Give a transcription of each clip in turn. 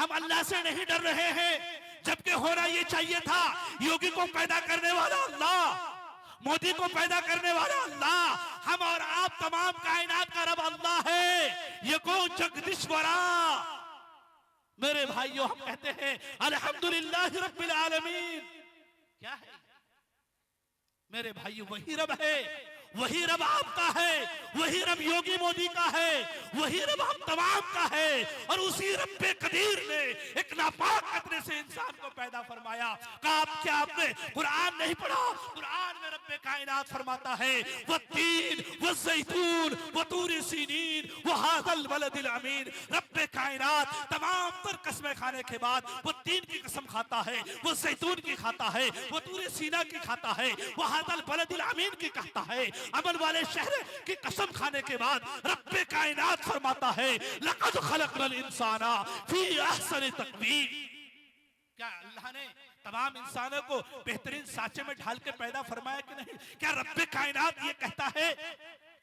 हम अल्लाह से नहीं डर रहे हैं, जबकि होना ये चाहिए था। योगी को पैदा करने वाला अल्लाह, मोदी को पैदा करने वाला अल्लाह, हम और आप तमाम कायनात का रब अल्लाह है। ये को जगदीश्वरा। मेरे भाइयों, हम कहते हैं अल्हम्दुलिल्लाह रब्बिल आलमीन। क्या है मेरे भाइयों? वही रब है, वही रब आपका है, वही रब योगी मोदी का है, वही रब हम तमाम का है। और उसी रब्बे कदीर ने एक नापाक कतरे से इंसान को पैदा फरमाया। कहा क्या आपने कुरान नहीं पढ़ा? कुरान में रब्बे कायनात फरमाता है वत्तीन वज़ैतून वतूर सीनीन वहाज़ल बलदिल अमीन। रब्बे कायनात तमाम तर कसमें खाने के बाद वो तीन की कसम खाता है, वो जैतून की खाता है, वो तूर सीना की खाता है, वहाज़ल बलदिल अमीन की कहता है। अमल वाले शहर की कसम खाने के बाद रब्बे कायनात फरमाता है लक़द खलक़नल इंसाना फी अहसनि तक़वीम। क्या अल्लाह ने तमाम इंसानों को बेहतरीन साँचे में ढाल के पैदा फरमाया कि नहीं? क्या रब्बे कायनात ये कहता है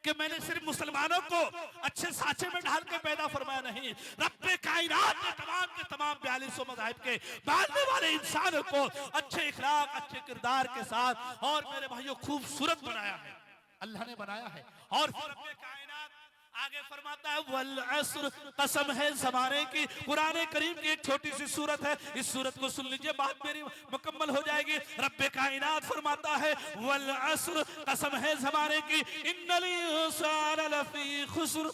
कि मैंने सिर्फ मुसलमानों को अच्छे साँचे में ढाल के पैदा फरमाया? नहीं, रब्बे कायनात ने तमाम के तमाम 42 मज़ाहिब के मानने वाले इंसानों को अच्छे इखलाक, अच्छे किरदार के साथ और मेरे भाइयों खूबसूरत बनाया है, अल्लाह ने बनाया है। और रब्बे कायनात आगे फरमाता है वल अस्र, कसम है ज़माने की। कुरान करीम की एक छोटी सी सूरत है, इस सूरत को सुन लीजिए, बात मेरी मुकम्मल हो जाएगी। रब्बे कायनात फरमाता है वल अस्र, कसम है ज़माने की, इन्नल इंसान लफी खुस्र,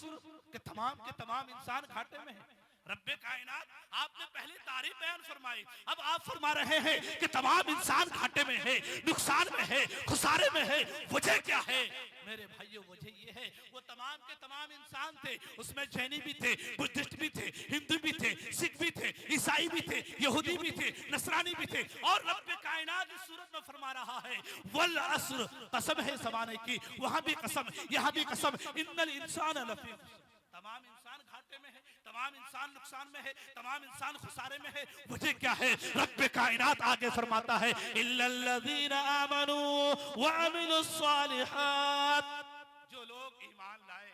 के तमाम इंसान घाटे में है। रब्बे कायनात, आपने पहले तारीफ बयान फरमाई, अब आप फरमा रहे हैं कि तमाम इंसान घाटे में है, नुकसान में है, खुसारे में है। वजह क्या है मेरे भाइयों? वजह ये है वो तमाम के तमाम इंसान थे, उसमें जैनी भी थे, बुद्धिस्ट भी थे, हिंदू भी थे, सिख भी थे, ईसाई भी थे, यहूदी भी थे, नसरानी भी थे। और रब्बे कायनात इस सूरत में फरमा रहा है वल अस्र, कसम है ज़माने की, वहां भी कसम, यहां भी कसम, इन्नल इंसान लफी खुस्र। तमाम इंसान घाटे में है, तमाम इंसान नुकसान में है, तमाम इंसान खुसारे में है। वजह क्या है? रब्बे कायनात आगे फरमाता है इल्लल्लज़ीना आमनू व अमिलुस सालिहात, जो लोग ईमान लाए,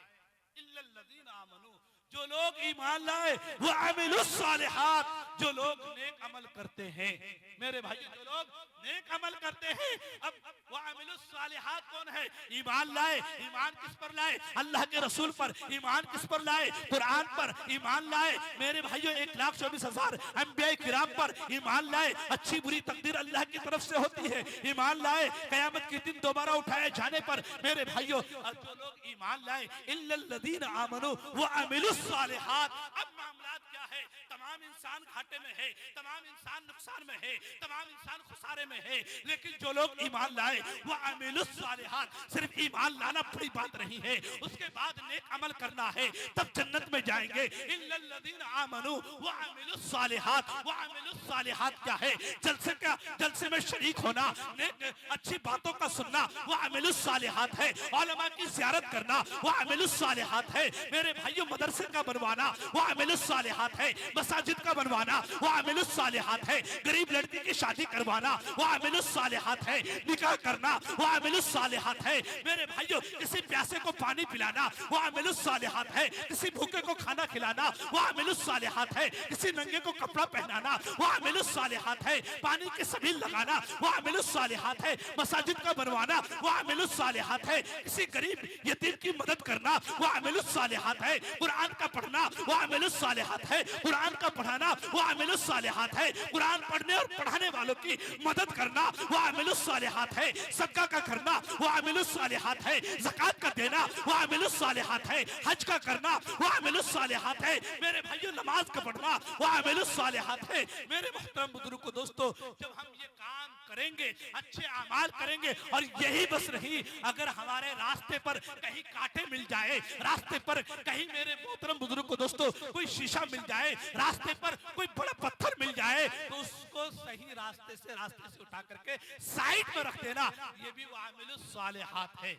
इल्लल्लज़ीना आमनू, जो लोग ईमान लाए, वो अमिलुस सालिहात, जो लोग नेक अमल करते हैं। मेरे भाई, जो लोग नेक अमल करते हैं। अब वो अमिलुस सालिहात कौन है? ईमान लाए। ईमान किस पर लाए? अल्लाह के रसूल पर। ईमान किस पर लाए? कुरान पर ईमान लाए। मेरे भाइयों 1,24,000 अंबिया किराम पर ईमान लाए। अच्छी बुरी तकदीर अल्लाह की तरफ से होती है, ईमान लाए। कयामत के दिन दोबारा उठाए जाने पर मेरे भाइयों जो लोग ईमान लाए, इल्लल्लज़ीना आमनू व अमिलुस सालिहात। अब मामलात क्या है? तमाम इंसान घाटे में है, तमाम इंसान नुकसान में है, तमाम इंसान खुसारे में है। लेकिन जो लोग ईमान लाए वो अमिलुस सालिहात, सिर्फ ईमान लाना बड़ी बात नहीं है, उसके बाद नेक अमल करना है, तब जन्नत में जाएंगे। इल्लल्लज़ीना आमनू व अमिलुस सालिहात। व अमिलुस सालिहात क्या है? जलसे का, जलसे में शरीक होना, नेक अच्छी बातों का सुनना, वो अमिलुस सालिहात है। उलमा की ज़ियारत करना, वो अमिलुस सालिहात है। मेरे भाइयों मदरसे का बनवाना, वो अमिलुस सालिहात है। मसाजिद का बनवाना, वो अमिलुस सालिहात है। गरीब लड़की की शादी करवाना, वो अमिलुस सालिहात है। निकाह करना, वो अमिलुस सालिहात है। मेरे भाइयों किसी प्यासे को पानी पिलाना, वो अमिलुस सालिहात है। किसी भूखे को खाना खिलाना, वो अमिलुस सालिहात है। किसी नंगे को कपड़ा पहनाना, वो अमिलुस सालिहात है। पानी के सबील लगाना, वो अमिलुस सालिहात है। मसाजिद का बनवाना, वो अमिलुस सालिहात है। किसी गरीब यतीम की मदद करना, वो अमिलुस सालिहात है। कुरान का पढ़ना, वो अमिलुस सालिहात है। कुरान का पढ़ाना, वो अमिलुस सालिहात है। कुरान पढ़ने और पढ़ाने वालों की मदद करना, वो अमिलुस सालिहात है। सदका का करना, वो अमिलुस सालिहात है। ज़कात का देना, वो अमिलुस सालिहात है। हज का करना, वो अमिलुस सालिहात है। मेरे भाइयों नमाज का पढ़ना, वो अमिलुस सालिहात है। मेरे मोहतरम बुजुर्गों, दोस्तों, जब हम ये काम करेंगे, अच्छे अमाल करेंगे, और यही बस नहीं, अगर हमारे रास्ते पर कहीं कांटे मिल जाए, रास्ते पर कहीं मेरे मोहतरम बुजुर्ग को दोस्तों कोई शीशा मिल जाए, रास्ते पर कोई बड़ा पत्थर मिल जाए, तो उसको सही रास्ते से उठा करके साइड में रख देना। ये भी वामिलुस सालिहात है,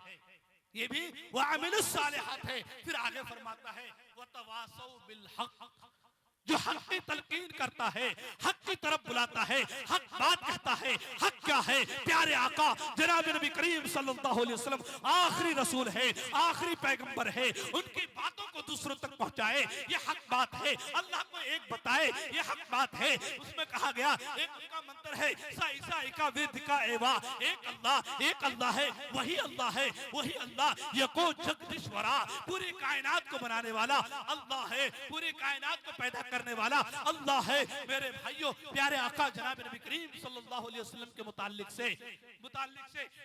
ये भी वामिलुस सालिहात है। फिर आगे फरमाता है वतवासौ बिल हक, जो हक की तलकीन करता है, हक की तरफ बुलाता है, हक बात कहता है। हक क्या है? प्यारे आका जनाब नबी करीम सल्लल्लाहु अलैहि वसल्लम आखिरी रसूल है, आखिरी पैगंबर है। उनकी बातों को दूसरों तक पहुंचाए, ये हक बात है। अल्लाह को एक बताए, ये हक बात है। उसमें कहा गया एक उनका मंत्र है सा ईसा का विद का एवा, एक अल्लाह है, वही अल्लाह है, वही अल्लाह यको जगदीश्वरा, पूरी कायनात को बनाने वाला अल्लाह है, पूरी कायनात को पैदा करने वाला अल्लाह है। मेरे भाइयों, प्यारे आका जनाब नबी करीम सल्लल्लाहु अलैहि वसल्लम के मुताल्लिक से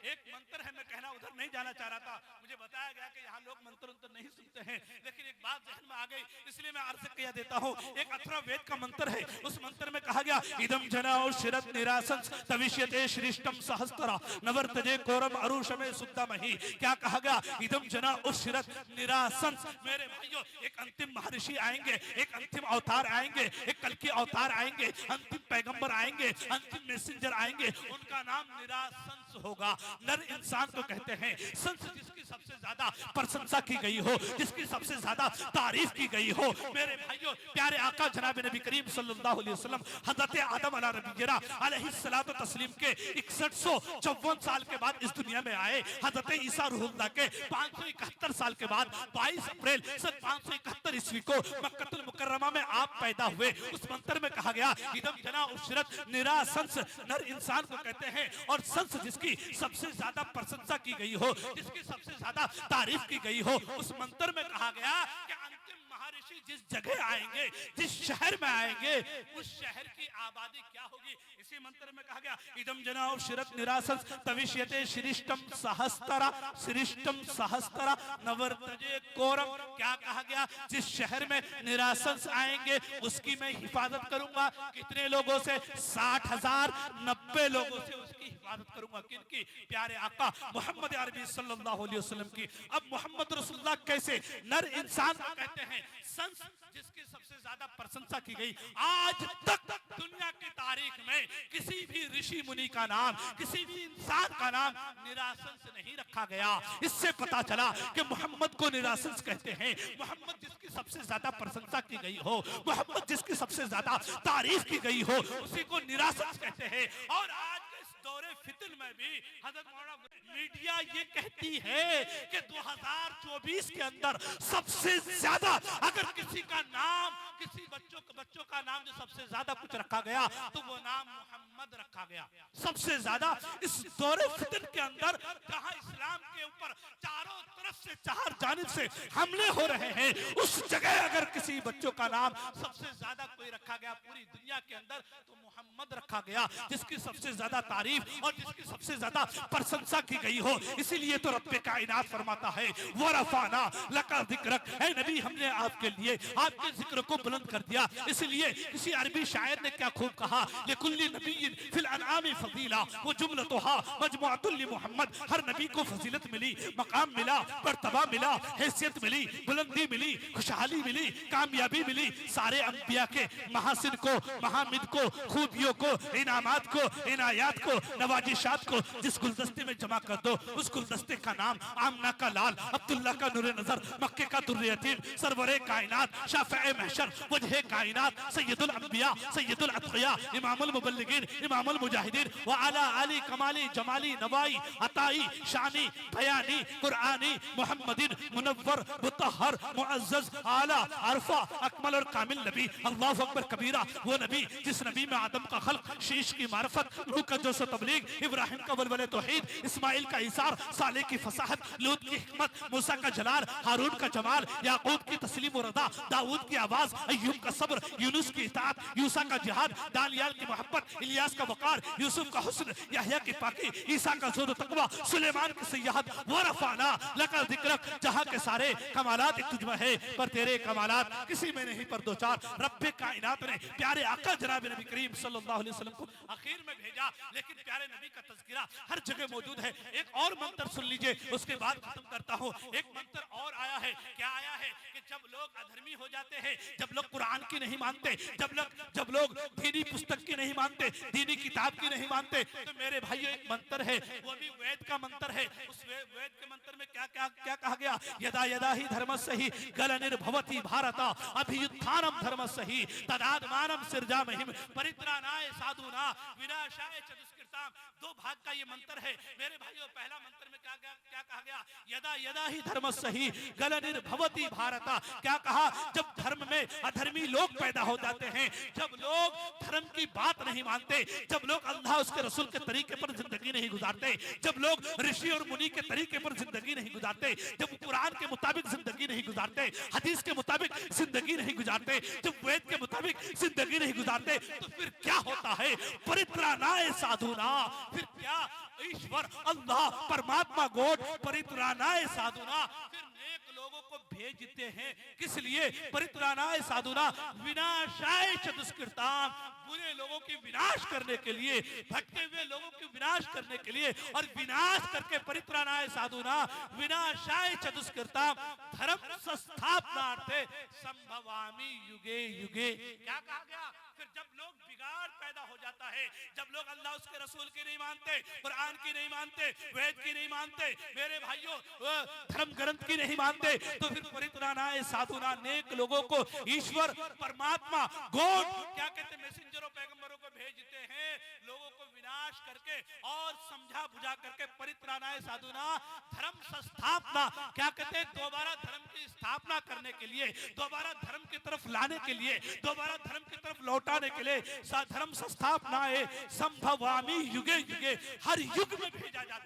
एक मंत्र है। मैं कहना उधर नहीं जाना चाह रहा था, मुझे बताया गया कि यहाँ लोग मंत्र उन्तर नहीं सुनते हैं, लेकिन एक बात जहन में आ गई, इसलिए मैं अर्ज किया देता हूँ। एक अथर्ववेद का मंत्र है, उस मंत्र में कहा गया इदम जना और शिरत निरासंस तविष्यते श्रेष्ठम सहस्त्रा नवर्तजे कोरम अरुषमे सुद्दामहि। क्या कहा गया? इदम जना और शिरत निरासंस। मेरे भाइयों, एक अंतिम महर्षि आएंगे, एक अंतिम अवतार आएंगे, एक कल के अवतार आएंगे, अंतिम पैगंबर आएंगे, अंतिम मैसेंजर आएंगे, उनका नाम निरासंस होगा। नर इंसान को कहते हैं संस, जिसकी सबसे ज्यादा प्रशंसा की गई हो, जिसकी सबसे ज्यादा तारीफ की गई हो। मेरे भाइयों, प्यारे आका जनाब नबी करीम सल्लल्लाहु अलैहि वसल्लम हज़रत आदम अलैहिस्सलातु तस्लीम के 6154 साल के बाद इस दुनिया में आए। हज़रत ईसा रूहुल्लाह के 571 साल के बाद 22 अप्रैल सन 571 ईस्वी को मक्कतुल मुकर्रमा में आप पैदा हुए। उस मंत्र में कहा गया इदम जना उशरत निरासंस, नर इंसान को कहते हैं, और संस जिसकी सबसे ज्यादा प्रशंसा की गई हो, जिसकी सबसे ज्यादा तारीफ की गई हो। उस मंत्र में कहा गया कि अंतिम महर्षि जिस जगह आएंगे, जिस शहर में आएंगे, उस शहर की आबादी क्या होगी। इसी मंत्र में कहा गया इदम जना उशरत निरासंस तविष्यते श्रेष्ठम सहस्त्रा नवर्तजे कोरम। क्या कहा गया? जिस शहर में निरासंस आएंगे उसकी मैं हिफाजत करूंगा। कितने लोगों से? 60,000 90 लोगों से उसकी हिफाजत करूंगा। किनकी? प्यारे आका मोहम्मद अरबी सल्लल्लाहु अलैहि वसल्लम की। अब मोहम्मद रसूलुल्लाह कैसे? नर इंसान को कहते हैं संस, जिसकी सबसे ज्यादा प्रशंसा की गई। आज तक दुनिया की तारीख में किसी भी ऋषि मुनि का नाम, किसी भी इंसान का नाम निरासंस नहीं रखा गया। इससे पता चला कि मोहम्मद को निरासंस कहते हैं। मोहम्मद जिसकी सबसे ज्यादा प्रशंसा की गई हो, मोहम्मद जिसकी सबसे ज्यादा तारीफ की गई हो, उसी को निरासंस कहते हैं। और आज के इस दौरे फितन में भी हज़रत मौलाना मीडिया ये कहती है कि 2024 के अंदर सबसे ज्यादा अगर किसी का नाम, किसी बच्चों का नाम जो सबसे ज्यादा कुछ रखा गया तो वो नाम मोहम्मद रखा गया। सबसे ज्यादा इस दौरे फितन के अंदर जहां इस्लाम के ऊपर चारों तरफ से, चार जानिब से हमले हो रहे हैं, उस जगह अगर किसी बच्चों का नाम सबसे ज्यादा कोई रखा गया पूरी दुनिया के अंदर तो मोहम्मद रखा गया, जिसकी सबसे ज्यादा तारीफ और जिसकी सबसे ज्यादा प्रशंसा की गई हो। इसीलिए तो रब्बे कायनात फरमाता है वरफाना लका जिक्रक, ऐ नबी हमने आपके लिए आपके जिक्र को बुलंद कर दिया। इसलिए किसी अरबी शायर ने क्या खूब कहा, लिकुल्ली नबिय्यिन फिल अनआमी फजीला व जुमलतुहा मजमुअतुन लि मोहम्मद। हर नबी को फजीलत मिली, मकाम मिला, मर्तबा मिला, हैसियत मिली, बुलंदी मिली, खुशहाली मिली, कामयाबी मिली। सारे अंबिया के महासिन को, महामिद को, खूबियों को, इनामात को, इनायात को, नवाजिशात को जिस गुलदस्ते में जमा कर दो, उस गुलदस्ते का नाम आमना का लाल, अब्दुल्ला का नूरे नजर, मक्के का दुर्रे यतीम, सरवरे कायनात, शाफ़िए महशर, वजहे कायनात, सैयदुल अंबिया, सैयदुल अतक़िया, इमामुल मुबल्लिगीन, इमामुल मुजाहिदीन व आला अली कमाली जमाली नवाई अताई शानी बयानी कुरानी मोहम्मदिन मुनव्वर मुतहहर मुअज़्ज़ज़ आला अरफा अकमल और कामिल नबी। अल्लाहु अकबर कबीरा। वो नबी जिस नबी में आदम का खल्क, शीश की मारफत, रूह का जोश तबलीग, इब्राहिम का वलवले तौहीद, इस्माइल का इसार, साले की फसाहत, लूत की हिकमत, मूसा का जलाल, हारून का जमाल, याकूब की तस्लीम और रदा, दाऊद की आवाज, अय्यूब का सब्र, यूनुस की इताअत, यूसा का जिहाद, दानियाल की मोहब्बत, इलियास का वकार, यूसुफ का हुस्न, याह्या की पाकी, ईसा का ज़ुहद तक़वा, सुलेमान की सियाहत, वरफ़अना लका ज़िक्रक। जहां के सारे कमालात एक तुझमें है, पर तेरे कमालात किसी में नहीं पर दो चार। रब्बे कायनात ने प्यारे आका जनाब नबी करीम सल्लल्लाहु अलैहि वसल्लम को आखिर में भेजा, लेकिन प्यारे नबी का तज़किरा हर जगह मौजूद है। एक और मंत्र सुन लीजिए, उसके बाद खत्म करता हूँ। एक मंत्र और आया है। क्या आया है? कि जब लोग अधर्मी हो जाते हैं, जब लोग कुरान की नहीं मानते, जब लोग दीनी पुस्तक की नहीं मानते, दीनी किताब की नहीं मानते, तो मेरे भाइयों एक मंत्र है, वो भी वेद का मंत्र है। उस वेद के मंत्र में क्या क्या क्या कहा गया? यदा यदा ही धर्मस्य हि गलनिर्भवति भारत अभियुत्थानम धर्मस्य हि तदात्मानं सृजामहिं परित्राणाय साधूनां विनाशाय च दुष्कृतां दुष्कृताम, दो भाग का ये मंत्र है मेरे भाइयों। पहला मंत्र में क्या कहा गया, यदा यदा ही धर्म सही गलनिर्भवति भारत। क्या कहा, जब धर्म में अधर्मी लोग पैदा हो जाते हैं, जब लोग धर्म की बात नहीं मानते, जब लोग अल्लाह उसके रसूल के तरीके पर जिंदगी नहीं गुजारते, जब लोग ऋषि और मुनि के तरीके पर जिंदगी नहीं गुजारते, जब कुरान के मुताबिक जिंदगी नहीं गुजारते, हदीस के मुताबिक जिंदगी नहीं गुजारते, जब वेद के मुताबिक जिंदगी नहीं गुजारते, तो फिर क्या होता है, परित्राणाय साधुना। फिर क्या, ईश्वर अल्लाह परमात्मा गॉड परित्राणाय साधुना फिर नेक लोगों को भेजते हैं। किस लिए, परित्राणाय साधुना विनाशाय च दुष्कृताम, बुरे लोगों की विनाश करने के लिए, भटके हुए लोगों की विनाश करने के लिए, और विनाश करके परित्राणाय साधुना विनाशाय च दुष्कृताम धर्म संस्थापनार्थे संभवामि युगे युगे। क्या कहा गया, फिर जब लोग बिगाड़ पैदा हो जाता है, जब लोग अल्लाह उसके रसूल की नहीं मानते, कुरान की नहीं मानते, वेद की नहीं मानते, मेरे भाइयों धर्म ग्रंथ की नहीं मानते, तो फिर परित्राणाय साधुना नेक लोगों को ईश्वर परमात्मा गॉड क्या कहते हैं, मैसेंजरों पैगंबरों को भेजते हैं लोगों को विनाश करके और समझा बुझा करके। परित्राणाय साधुना धर्म संस्थापना, क्या कहते हैं, दोबारा धर्म की स्थापना करने के लिए, दोबारा धर्म की तरफ लाने के लिए, दोबारा धर्म की तरफ लौटाने के लिए धर्म संस्थापना है संभवामी युगे युगे, हर युग में भेजा जाता है।